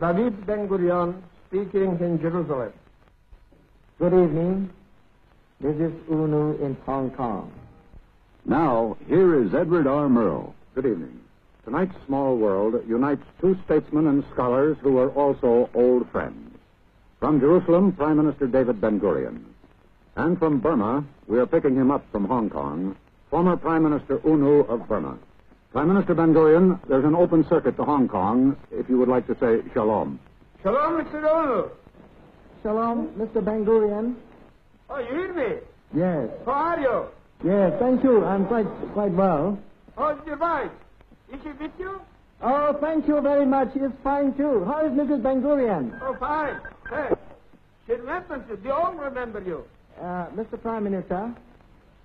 David Ben-Gurian, speaking in Jerusalem. Good evening. This is Unu in Hong Kong. Now, here is Edward R. Murrow. Good evening. Tonight's Small World unites two statesmen and scholars who are also old friends. From Jerusalem, Prime Minister David Ben-Gurian. And from Burma, we are picking him up from Hong Kong, former Prime Minister Unu of Burma. Prime Minister Ben-Gurian, there's an open circuit to Hong Kong, if you would like to say shalom. Shalom, Mr. Unu. Shalom, Mr. Ben-Gurian. Oh, you hear me? Yes. How are you? Yes, thank you. I'm quite well. How's your wife? Is she with you? Oh, thank you very much. She is fine, too. How is Mrs. Ben-Gurian? Oh, fine. Hey, she remembers you. They all remember you. Mr. Prime Minister,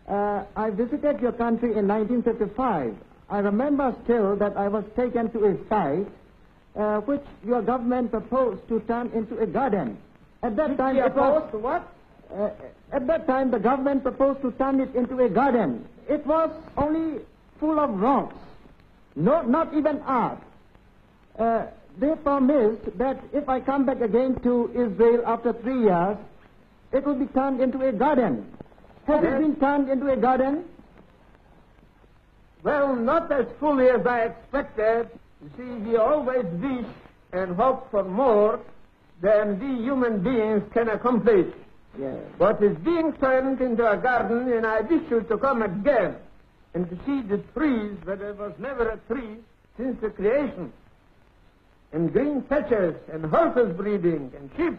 I visited your country in 1955. I remember still that I was taken to a site which your government proposed to turn into a garden. At that time, it was... What? At that time, the government proposed to turn it into a garden. It was only full of rocks. No, not even art. They promised that if I come back again to Israel after 3 years, it will be turned into a garden. Has it been turned into a garden? Well, not as fully as I expected. You see, we always wish and hope for more than we human beings can accomplish. Yes. But it's being turned into a garden, and I wish you to come again and to see the trees where there was never a tree since the creation, and green patches, and horses breeding, and sheep,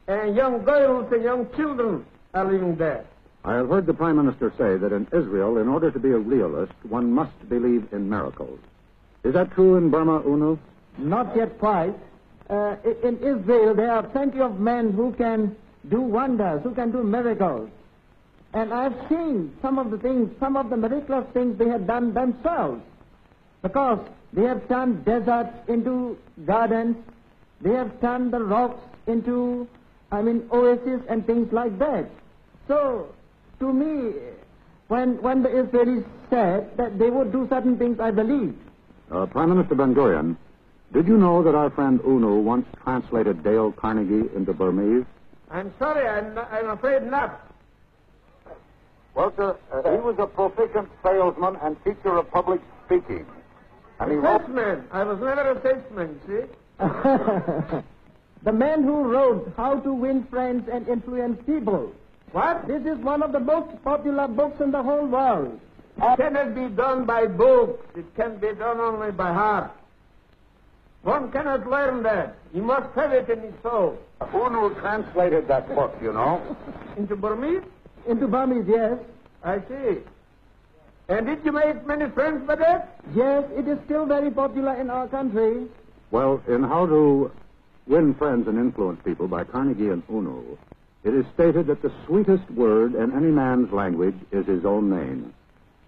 and young girls and young children are living there. I have heard the Prime Minister say that in Israel, in order to be a realist, one must believe in miracles. Is that true in Burma, Unu? Not yet quite. In Israel, there are plenty of men who can do wonders, who can do miracles. And I've seen some of the miraculous things they have done themselves. Because they have turned deserts into gardens. They have turned the rocks into, oases and things like that. So, to me, when the Israelis said that they would do certain things, I believed. Prime Minister Ben-Gurian, did you know that our friend Unu once translated Dale Carnegie into Burmese? I'm sorry, I'm afraid not. Well, sir, he was a proficient salesman and teacher of public speaking. And he Salesman. I was never a salesman, see? The man who wrote How to Win Friends and Influence People. What? This is one of the most popular books in the whole world. It cannot be done by books. It can be done only by heart. One cannot learn that. He must have it in his soul. Unu translated that book, you know. Into Burmese? Into Burmese, yes. I see. And did you make many friends by that? Yes, it is still very popular in our country. Well, in How to Win Friends and Influence People by Carnegie and Unu, it is stated that the sweetest word in any man's language is his own name.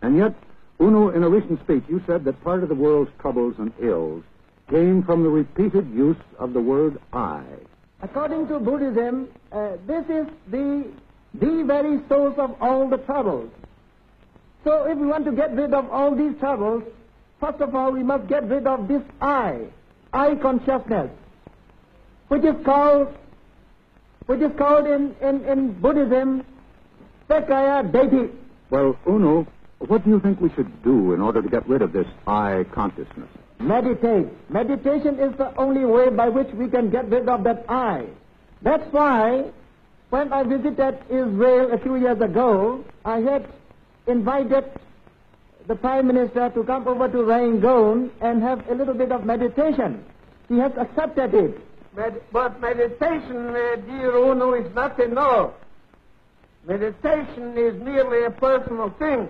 And yet, Unu, in a recent speech, you said that part of the world's troubles and ills came from the repeated use of the word I. According to Buddhism, this is the very source of all the troubles. So if we want to get rid of all these troubles, first of all, we must get rid of this I consciousness, which is called in Buddhism, Sekaya deity. Well, Unu, what do you think we should do in order to get rid of this I consciousness? Meditate. Meditation is the only way by which we can get rid of that I. That's why, when I visited Israel a few years ago, I had invited the Prime Minister to come over to Rangoon and have a little bit of meditation. He has accepted it. But meditation, dear Unu, is not enough. Meditation is merely a personal thing.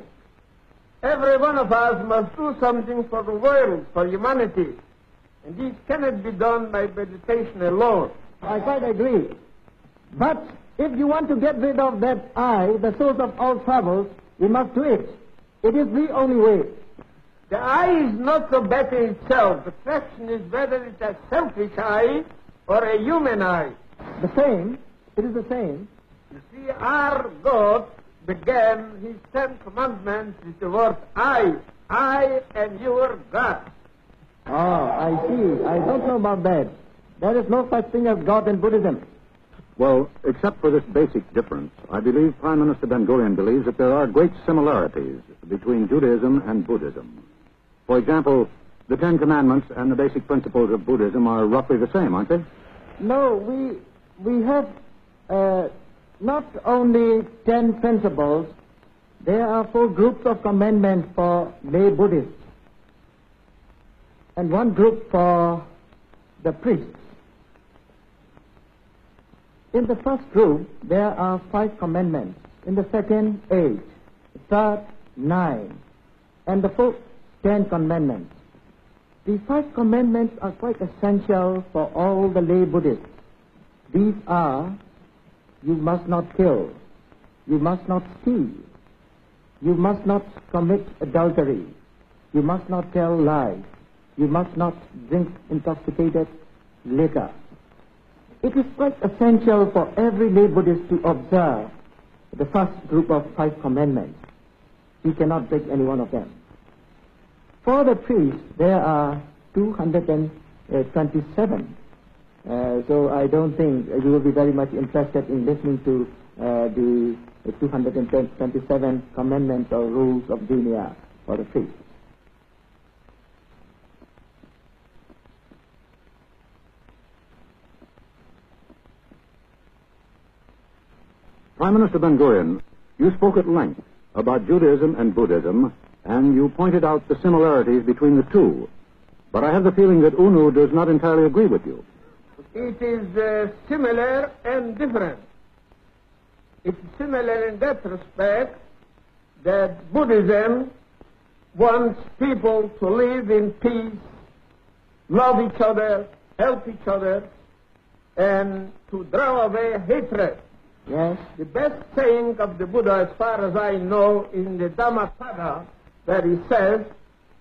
Every one of us must do something for the world, for humanity. And this cannot be done by meditation alone. I quite agree. But if you want to get rid of that I, the source of all troubles, we must do it. It is the only way. The I is not so bad in itself. The question is whether it's a selfish I or a human I. The same. It is the same. You see, our God began his 10 commandments with the word I and your God. Oh, I see. I don't know about that. There is no such thing as God in Buddhism. Well, except for this basic difference, I believe Prime Minister Ben Gurian believes that there are great similarities between Judaism and Buddhism. For example, the Ten Commandments and the basic principles of Buddhism are roughly the same, aren't they? No, we have not only 10 principles, there are 4 groups of commandments for lay Buddhists and 1 group for the priests. In the first group, there are 5 commandments. In the second, 8. The third, 9. And the fourth, 10 commandments. The 5 commandments are quite essential for all the lay Buddhists. These are: you must not kill, you must not steal, you must not commit adultery, you must not tell lies, you must not drink intoxicated liquor. It is quite essential for every lay Buddhist to observe the first group of 5 commandments. He cannot break any one of them. For the priests, there are 227. So I don't think you will be very much interested in listening to the 227 commandments or rules of Dunya for the priests. Prime Minister Ben Gurian, you spoke at length about Judaism and Buddhism, and you pointed out the similarities between the two. But I have the feeling that UNU does not entirely agree with you. It is similar and different. It's similar in that respect that Buddhism wants people to live in peace, love each other, help each other, and to draw away hatred. Yes. The best saying of the Buddha, as far as I know, in the Dhammapada, where he says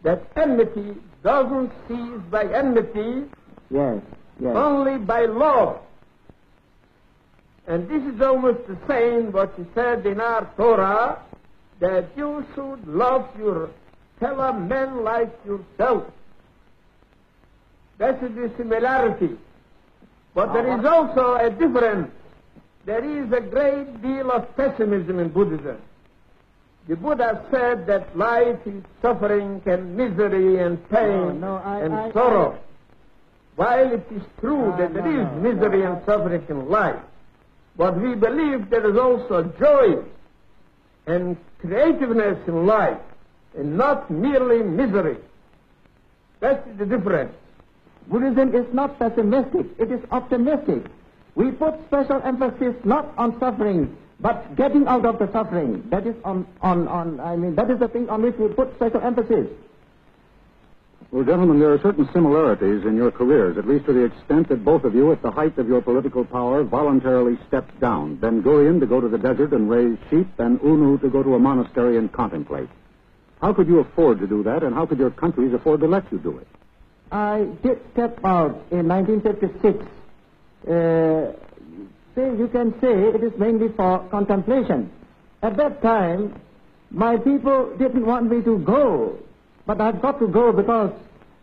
that enmity doesn't cease by enmity, Yes. only by love. And this is almost the same what he said in our Torah, that you should love your fellow men like yourself. That is the similarity. But there is also a difference. There is a great deal of pessimism in Buddhism. The Buddha said that life is suffering and misery and pain and sorrow. While it is true that there is misery and suffering in life, but we believe there is also joy and creativeness in life, and not merely misery. That's the difference. Buddhism is not pessimistic, it is optimistic. We put special emphasis not on suffering, but getting out of the suffering. That is that is the thing on which we put special emphasis. Well, gentlemen, there are certain similarities in your careers, at least to the extent that both of you, at the height of your political power, voluntarily stepped down. Ben Gurian to go to the desert and raise sheep, and UNU to go to a monastery and contemplate. How could you afford to do that, and how could your countries afford to let you do it? I did step out in 1956. You can say it is mainly for contemplation. At that time, my people didn't want me to go, but I've got to go because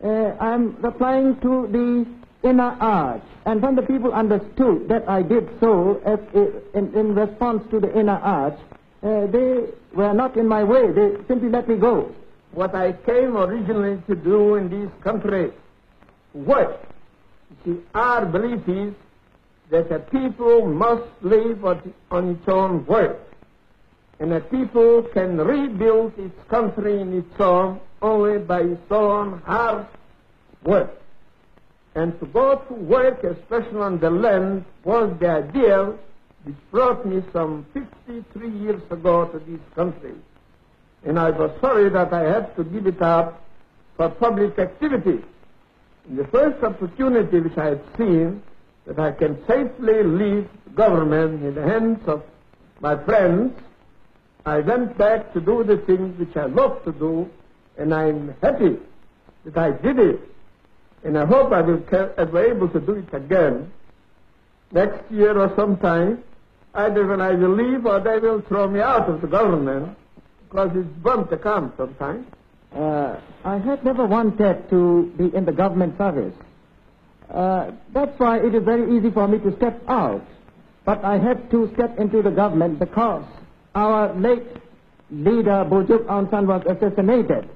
I'm replying to the inner arch. And when the people understood that I did so in response to the inner arch, they were not in my way. They simply let me go. What I came originally to do in this country, work. You see, our belief is that a people must live on its own work. And a people can rebuild its country in its own only by its own hard work. And to go to work, especially on the land, was the ideal which brought me some 53 years ago to this country. And I was sorry that I had to give it up for public activity. In the first opportunity which I had seen, that I can safely leave government in the hands of my friends, I went back to do the things which I love to do, and I'm happy that I did it. And I hope I will be able to do it again next year or sometime, either when I will leave or they will throw me out of the government, because it's bound to come sometime. I had never wanted to be in the government service. That's why it is very easy for me to step out. But I had to step into the government because our late leader, Bujuk Aung San, was assassinated.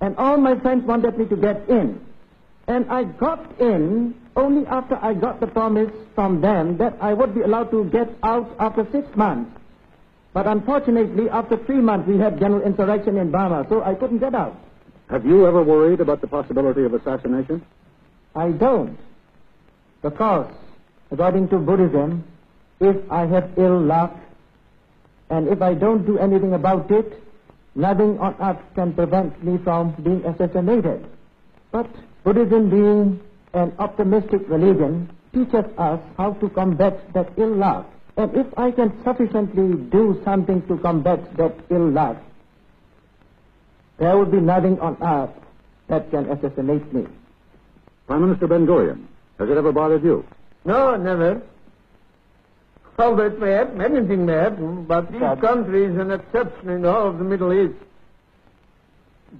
And all my friends wanted me to get in. And I got in only after I got the promise from them that I would be allowed to get out after 6 months. But unfortunately, after 3 months, we had general insurrection in Burma, so I couldn't get out. Have you ever worried about the possibility of assassination? I don't. Because, according to Buddhism, if I have ill luck, and if I don't do anything about it, nothing on earth can prevent me from being assassinated. But Buddhism, being an optimistic religion, teaches us how to combat that ill luck. And if I can sufficiently do something to combat that ill luck, there will be nothing on earth that can assassinate me. Prime Minister Ben Gurian, has it ever bothered you? No, never. Although it may happen, anything may happen, but this country is an exception in all of the Middle East.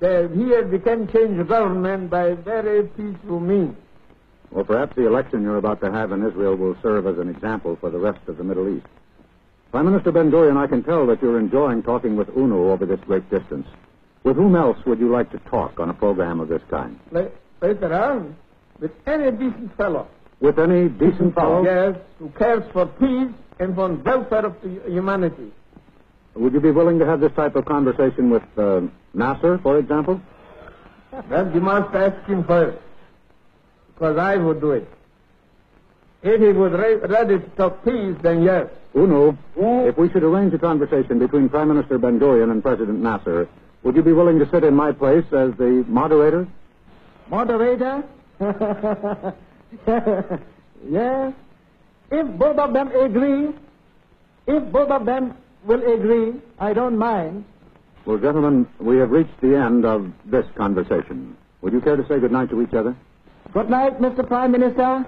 Here we can change the government by very peaceful means. Well, perhaps the election you're about to have in Israel will serve as an example for the rest of the Middle East. Prime Minister Ben Gurian, I can tell that you're enjoying talking with UNO over this great distance. With whom else would you like to talk on a program of this kind? Later on, with any decent fellow. With any decent fellow? Yes, who cares for peace and for the welfare of humanity. Would you be willing to have this type of conversation with Nasser, for example? Well, you must ask him first, because I would do it. If he was ready to talk peace, then yes. UNO, if we should arrange a conversation between Prime Minister Ben Gurian and President Nasser, would you be willing to sit in my place as the moderator? Moderator? Yes. If both of them agree, will agree, I don't mind. Well, gentlemen, we have reached the end of this conversation. Would you care to say good night to each other? Good night, Mr. Prime Minister.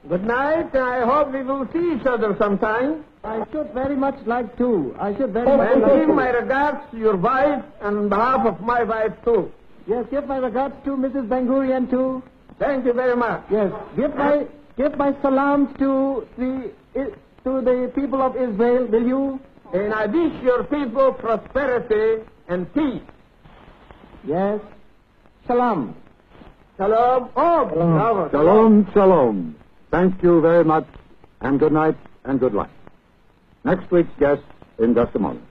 Good night. I hope we will see each other sometime. I should very much like to. And give my regards to your wife and on behalf of my wife, too. Yes, give my regards to Mrs. Ben Gurian, too. Thank you very much. Yes, give my salams to the people of Israel, will you? And I wish your people prosperity and peace. Yes. Shalom. Shalom. Oh, shalom. Shalom, shalom. Thank you very much, and good night and good luck. Next week's guest in just a moment.